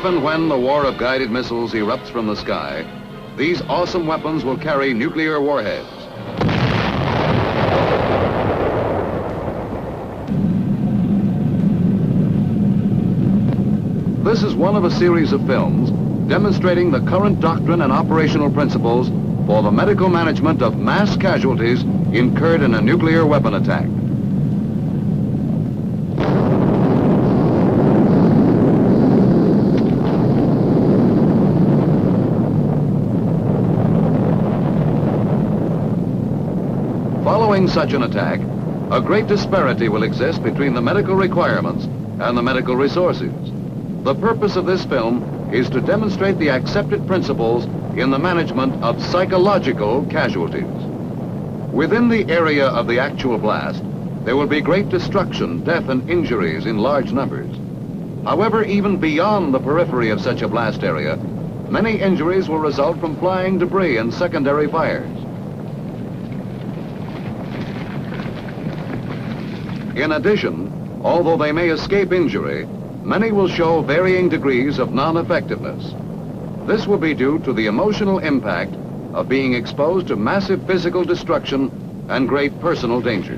If and when the war of guided missiles erupts from the sky, these awesome weapons will carry nuclear warheads. This is one of a series of films demonstrating the current doctrine and operational principles for the medical management of mass casualties incurred in a nuclear weapon attack. Following such an attack, a great disparity will exist between the medical requirements and the medical resources. The purpose of this film is to demonstrate the accepted principles in the management of psychological casualties. Within the area of the actual blast, there will be great destruction, death, and injuries in large numbers. However, even beyond the periphery of such a blast area, many injuries will result from flying debris and secondary fires. In addition, although they may escape injury, many will show varying degrees of non-effectiveness. This will be due to the emotional impact of being exposed to massive physical destruction and great personal danger.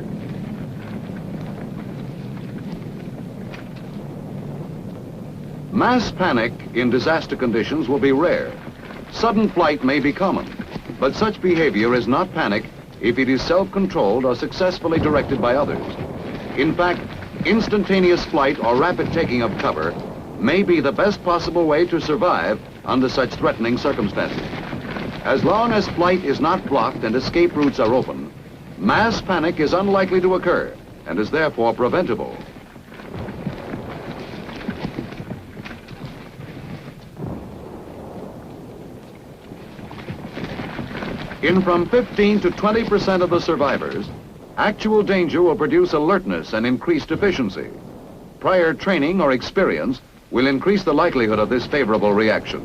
Mass panic in disaster conditions will be rare. Sudden flight may be common, but such behavior is not panic if it is self-controlled or successfully directed by others. In fact, instantaneous flight or rapid taking of cover may be the best possible way to survive under such threatening circumstances. As long as flight is not blocked and escape routes are open, mass panic is unlikely to occur and is therefore preventable. In from 15 to 20% of the survivors, actual danger will produce alertness and increased efficiency. Prior training or experience will increase the likelihood of this favorable reaction.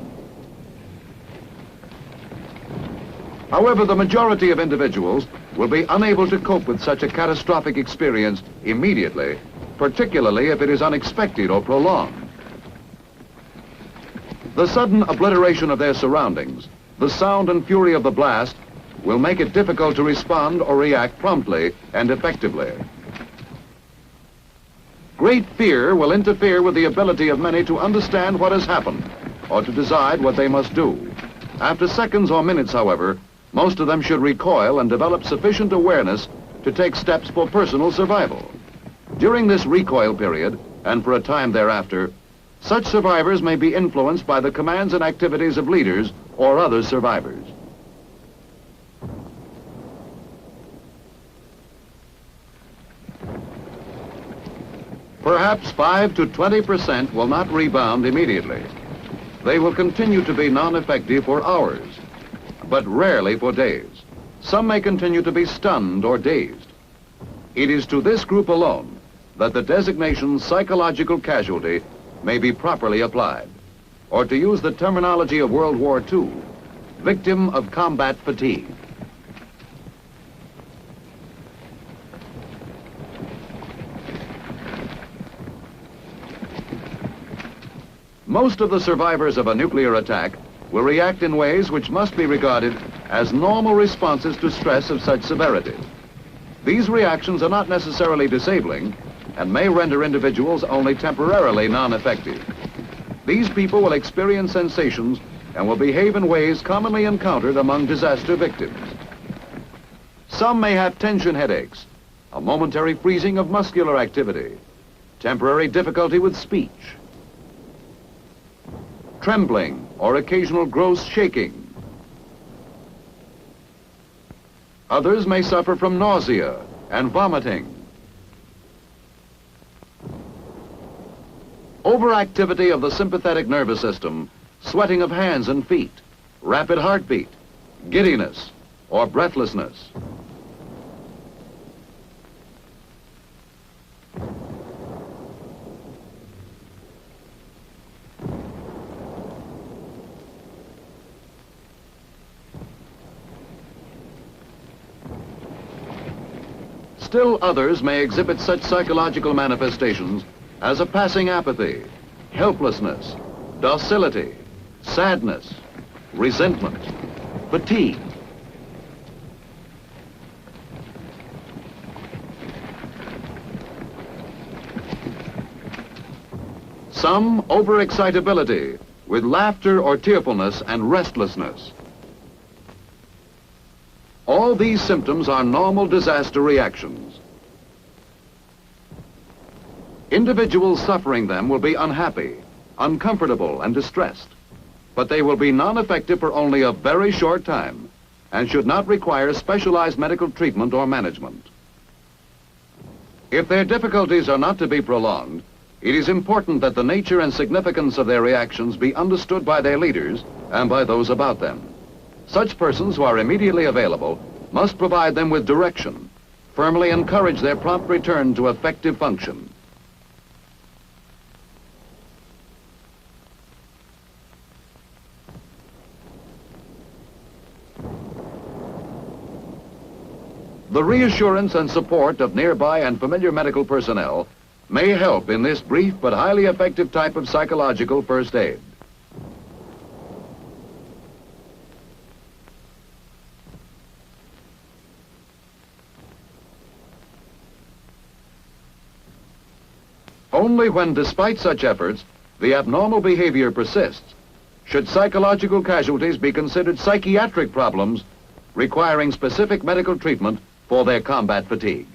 However, the majority of individuals will be unable to cope with such a catastrophic experience immediately, particularly if it is unexpected or prolonged. The sudden obliteration of their surroundings, the sound and fury of the blast, will make it difficult to respond or react promptly and effectively. Great fear will interfere with the ability of many to understand what has happened or to decide what they must do. After seconds or minutes, however, most of them should recoil and develop sufficient awareness to take steps for personal survival. During this recoil period, and for a time thereafter, such survivors may be influenced by the commands and activities of leaders or other survivors. Perhaps 5 to 20% will not rebound immediately. They will continue to be non-effective for hours, but rarely for days. Some may continue to be stunned or dazed. It is to this group alone that the designation psychological casualty may be properly applied, or to use the terminology of World War II, victim of combat fatigue. Most of the survivors of a nuclear attack will react in ways which must be regarded as normal responses to stress of such severity. These reactions are not necessarily disabling and may render individuals only temporarily non-effective. These people will experience sensations and will behave in ways commonly encountered among disaster victims. Some may have tension headaches, a momentary freezing of muscular activity, temporary difficulty with speech, trembling or occasional gross shaking. Others may suffer from nausea and vomiting. Overactivity of the sympathetic nervous system, sweating of hands and feet, rapid heartbeat, giddiness, or breathlessness. Still others may exhibit such psychological manifestations as a passing apathy, helplessness, docility, sadness, resentment, fatigue. Some overexcitability with laughter or tearfulness and restlessness. All these symptoms are normal disaster reactions. Individuals suffering them will be unhappy, uncomfortable, and distressed, but they will be non-effective for only a very short time and should not require specialized medical treatment or management. If their difficulties are not to be prolonged, it is important that the nature and significance of their reactions be understood by their leaders and by those about them. Such persons who are immediately available must provide them with direction, firmly encourage their prompt return to effective function. The reassurance and support of nearby and familiar medical personnel may help in this brief but highly effective type of psychological first aid. Only when, despite such efforts, the abnormal behavior persists, should psychological casualties be considered psychiatric problems requiring specific medical treatment for their combat fatigue.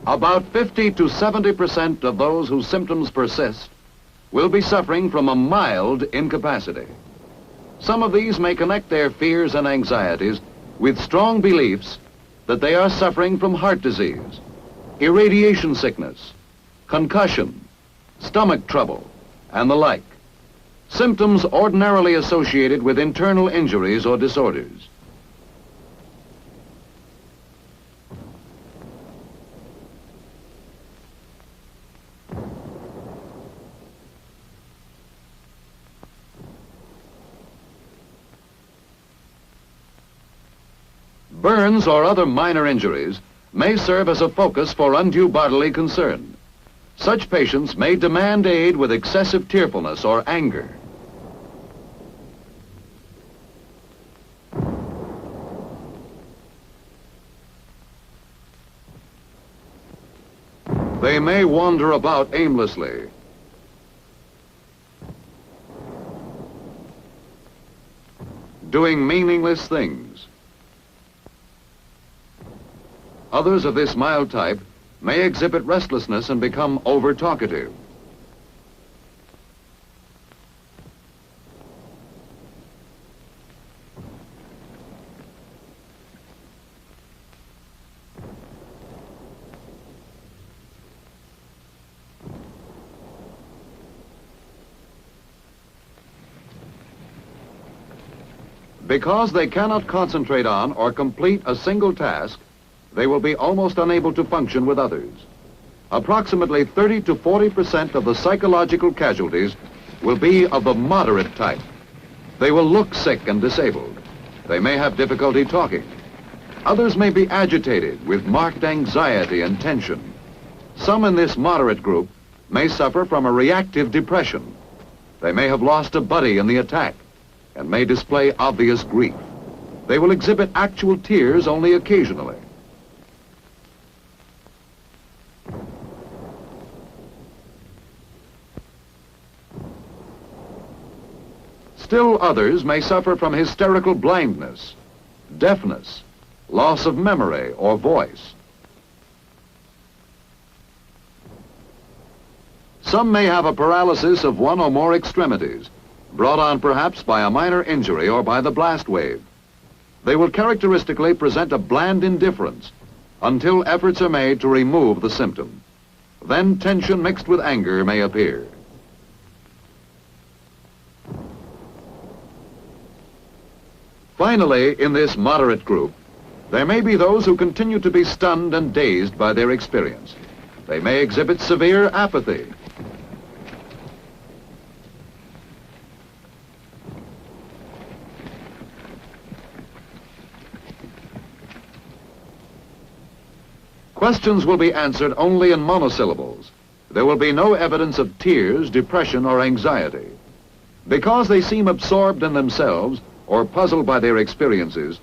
About 50 to 70% of those whose symptoms persist will be suffering from a mild incapacity. Some of these may connect their fears and anxieties with strong beliefs that they are suffering from heart disease, irradiation sickness, concussion, stomach trouble, and the like, symptoms ordinarily associated with internal injuries or disorders. Burns or other minor injuries may serve as a focus for undue bodily concern. Such patients may demand aid with excessive tearfulness or anger. They may wander about aimlessly. Doing meaningless things. Others of this mild type may exhibit restlessness and become over-talkative. Because they cannot concentrate on or complete a single task, they will be almost unable to function with others. Approximately 30 to 40% of the psychological casualties will be of the moderate type. They will look sick and disabled. They may have difficulty talking. Others may be agitated with marked anxiety and tension. Some in this moderate group may suffer from a reactive depression. They may have lost a buddy in the attack and may display obvious grief. They will exhibit actual tears only occasionally. Still others may suffer from hysterical blindness, deafness, loss of memory or voice. Some may have a paralysis of one or more extremities, brought on perhaps by a minor injury or by the blast wave. They will characteristically present a bland indifference until efforts are made to remove the symptom. Then tension mixed with anger may appear. Finally, in this moderate group, there may be those who continue to be stunned and dazed by their experience. They may exhibit severe apathy. Questions will be answered only in monosyllables. There will be no evidence of tears, depression, or anxiety. Because they seem absorbed in themselves or puzzled by their experiences,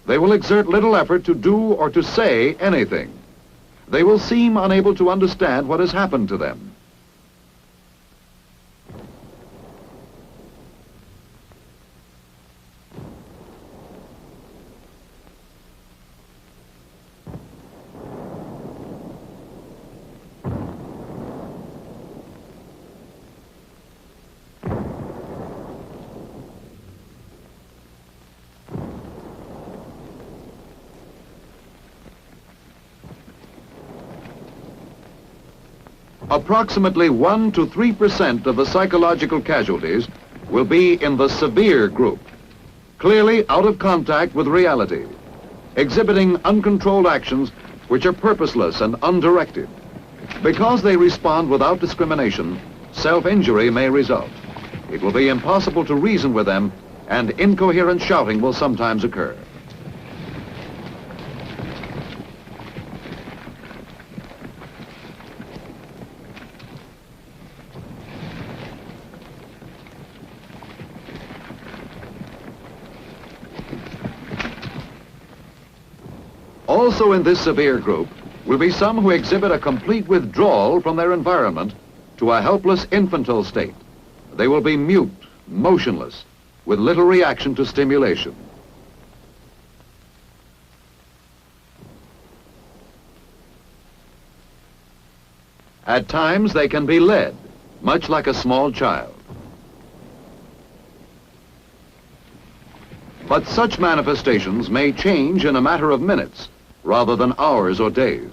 they will exert little effort to do or to say anything. They will seem unable to understand what has happened to them. Approximately 1 to 3% of the psychological casualties will be in the severe group, clearly out of contact with reality, exhibiting uncontrolled actions which are purposeless and undirected. Because they respond without discrimination, self-injury may result. It will be impossible to reason with them, and incoherent shouting will sometimes occur. Also in this severe group will be some who exhibit a complete withdrawal from their environment to a helpless infantile state. They will be mute, motionless, with little reaction to stimulation. At times they can be led, much like a small child. But such manifestations may change in a matter of minutes, rather than hours or days.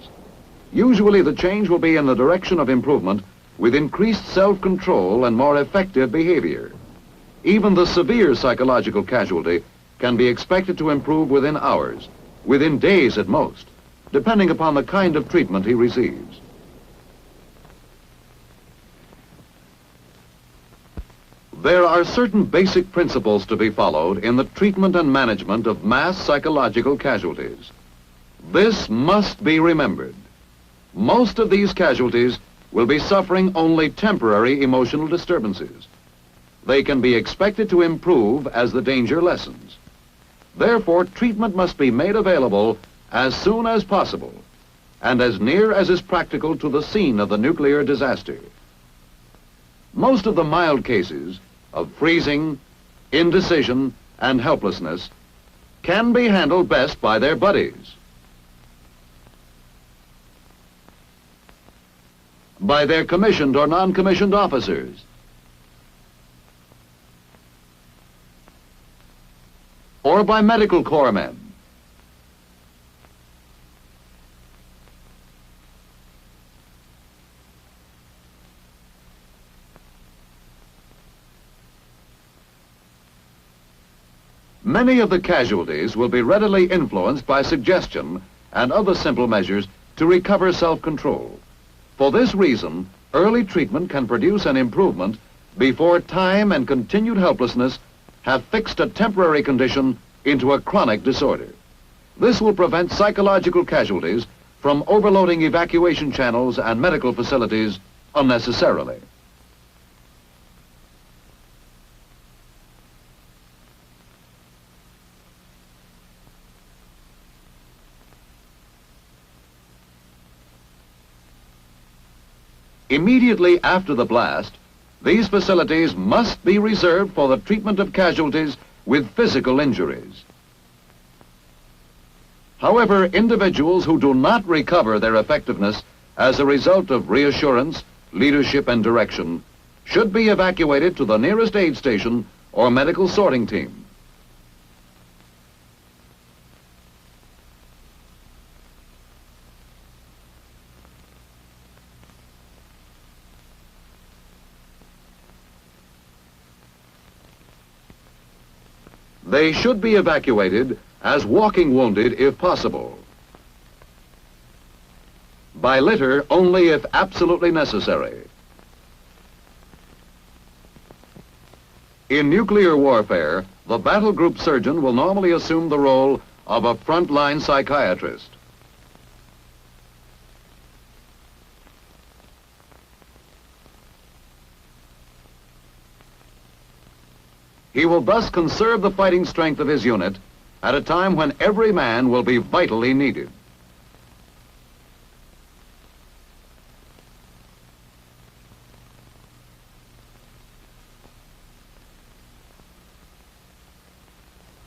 Usually the change will be in the direction of improvement with increased self-control and more effective behavior. Even the severe psychological casualty can be expected to improve within hours, within days at most, depending upon the kind of treatment he receives. There are certain basic principles to be followed in the treatment and management of mass psychological casualties. This must be remembered. Most of these casualties will be suffering only temporary emotional disturbances. They can be expected to improve as the danger lessens. Therefore, treatment must be made available as soon as possible and as near as is practical to the scene of the nuclear disaster. Most of the mild cases of freezing, indecision, and helplessness can be handled best by their buddies, by their commissioned or non-commissioned officers, or by medical corps men. Many of the casualties will be readily influenced by suggestion and other simple measures to recover self-control. For this reason, early treatment can produce an improvement before time and continued helplessness have fixed a temporary condition into a chronic disorder. This will prevent psychological casualties from overloading evacuation channels and medical facilities unnecessarily. Immediately after the blast, these facilities must be reserved for the treatment of casualties with physical injuries. However, individuals who do not recover their effectiveness as a result of reassurance, leadership, and direction should be evacuated to the nearest aid station or medical sorting team. They should be evacuated as walking wounded if possible. By litter only if absolutely necessary. In nuclear warfare, the battle group surgeon will normally assume the role of a frontline psychiatrist. He will thus conserve the fighting strength of his unit at a time when every man will be vitally needed.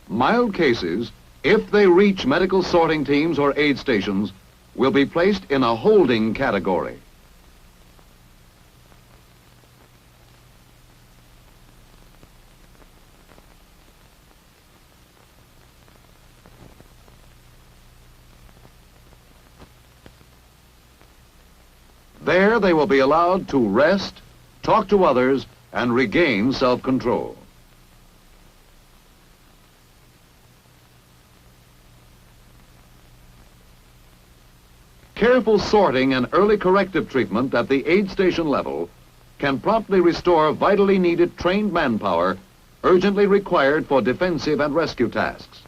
Mild cases, if they reach medical sorting teams or aid stations, will be placed in a holding category. There they will be allowed to rest, talk to others, and regain self-control. Careful sorting and early corrective treatment at the aid station level can promptly restore vitally needed trained manpower urgently required for defensive and rescue tasks.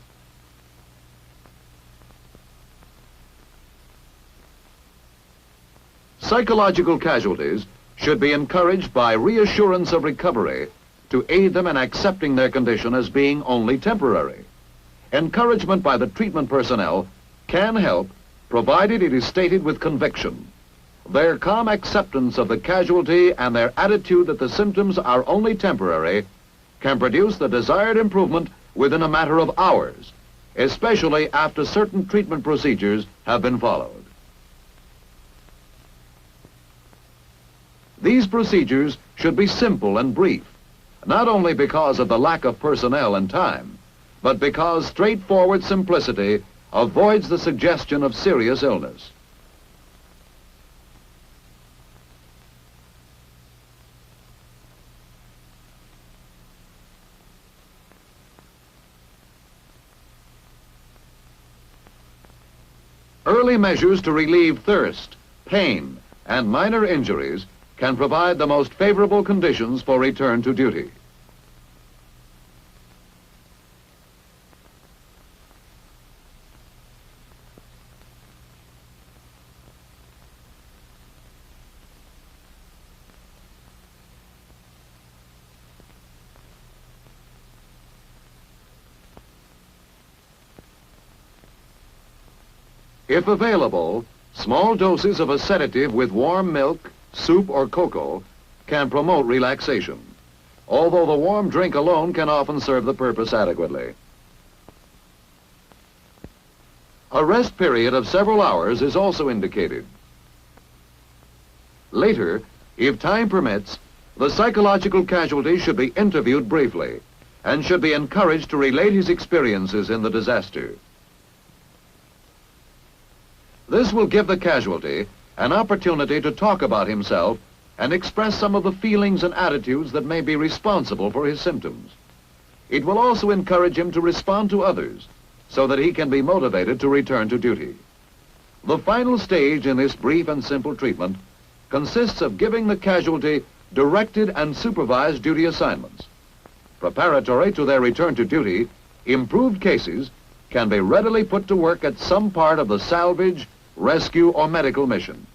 Psychological casualties should be encouraged by reassurance of recovery to aid them in accepting their condition as being only temporary. Encouragement by the treatment personnel can help, provided it is stated with conviction. Their calm acceptance of the casualty and their attitude that the symptoms are only temporary can produce the desired improvement within a matter of hours, especially after certain treatment procedures have been followed. These procedures should be simple and brief, not only because of the lack of personnel and time, but because straightforward simplicity avoids the suggestion of serious illness. Early measures to relieve thirst, pain, and minor injuries can provide the most favorable conditions for return to duty. If available, small doses of a sedative with warm milk, soup, or cocoa can promote relaxation, although the warm drink alone can often serve the purpose adequately. A rest period of several hours is also indicated. Later, if time permits, the psychological casualty should be interviewed briefly and should be encouraged to relate his experiences in the disaster. This will give the casualty an opportunity to talk about himself and express some of the feelings and attitudes that may be responsible for his symptoms. It will also encourage him to respond to others so that he can be motivated to return to duty. The final stage in this brief and simple treatment consists of giving the casualty directed and supervised duty assignments. Preparatory to their return to duty, improved cases can be readily put to work at some part of the salvage, rescue, or medical mission.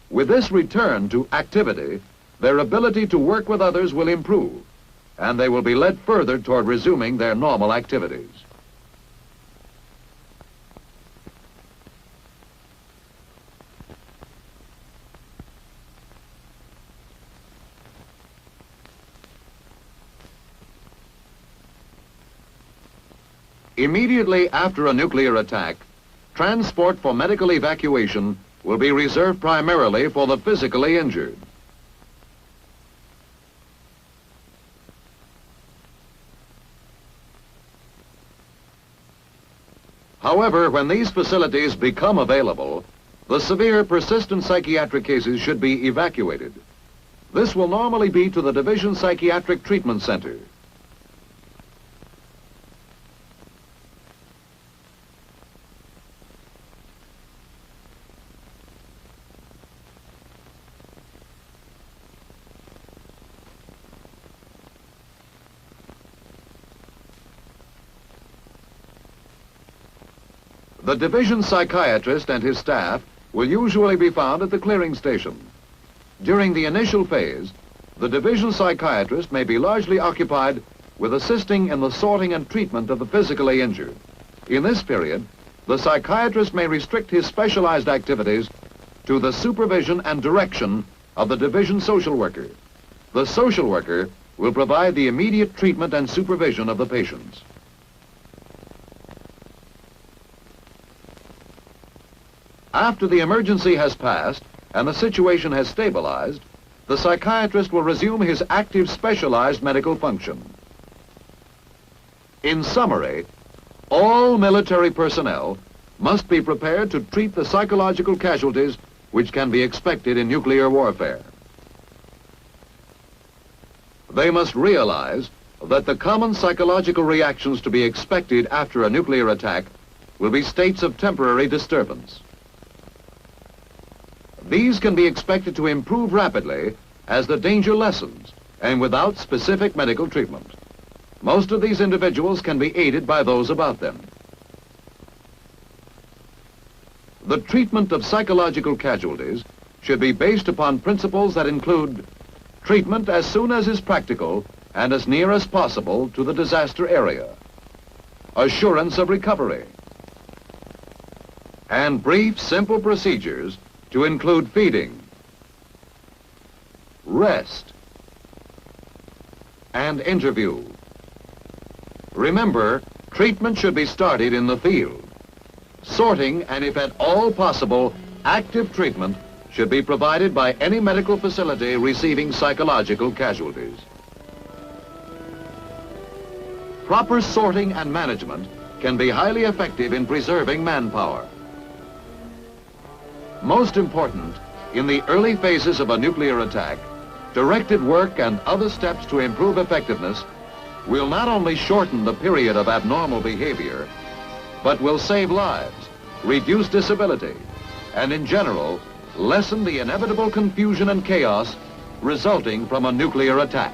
With this return to activity, their ability to work with others will improve, and they will be led further toward resuming their normal activities. Immediately after a nuclear attack, transport for medical evacuation will be reserved primarily for the physically injured. However, when these facilities become available, the severe persistent psychiatric cases should be evacuated. This will normally be to the Division Psychiatric Treatment Center. The division psychiatrist and his staff will usually be found at the clearing station. During the initial phase, the division psychiatrist may be largely occupied with assisting in the sorting and treatment of the physically injured. In this period, the psychiatrist may restrict his specialized activities to the supervision and direction of the division social worker. The social worker will provide the immediate treatment and supervision of the patients. After the emergency has passed and the situation has stabilized, the psychiatrist will resume his active specialized medical function. In summary, all military personnel must be prepared to treat the psychological casualties which can be expected in nuclear warfare. They must realize that the common psychological reactions to be expected after a nuclear attack will be states of temporary disturbance. These can be expected to improve rapidly as the danger lessens and without specific medical treatment. Most of these individuals can be aided by those about them. The treatment of psychological casualties should be based upon principles that include treatment as soon as is practical and as near as possible to the disaster area, assurance of recovery, and brief, simple procedures to include feeding, rest, and interview. Remember, treatment should be started in the field. Sorting, and if at all possible, active treatment should be provided by any medical facility receiving psychological casualties. Proper sorting and management can be highly effective in preserving manpower. Most important, in the early phases of a nuclear attack, directed work and other steps to improve effectiveness will not only shorten the period of abnormal behavior, but will save lives, reduce disability, and in general, lessen the inevitable confusion and chaos resulting from a nuclear attack.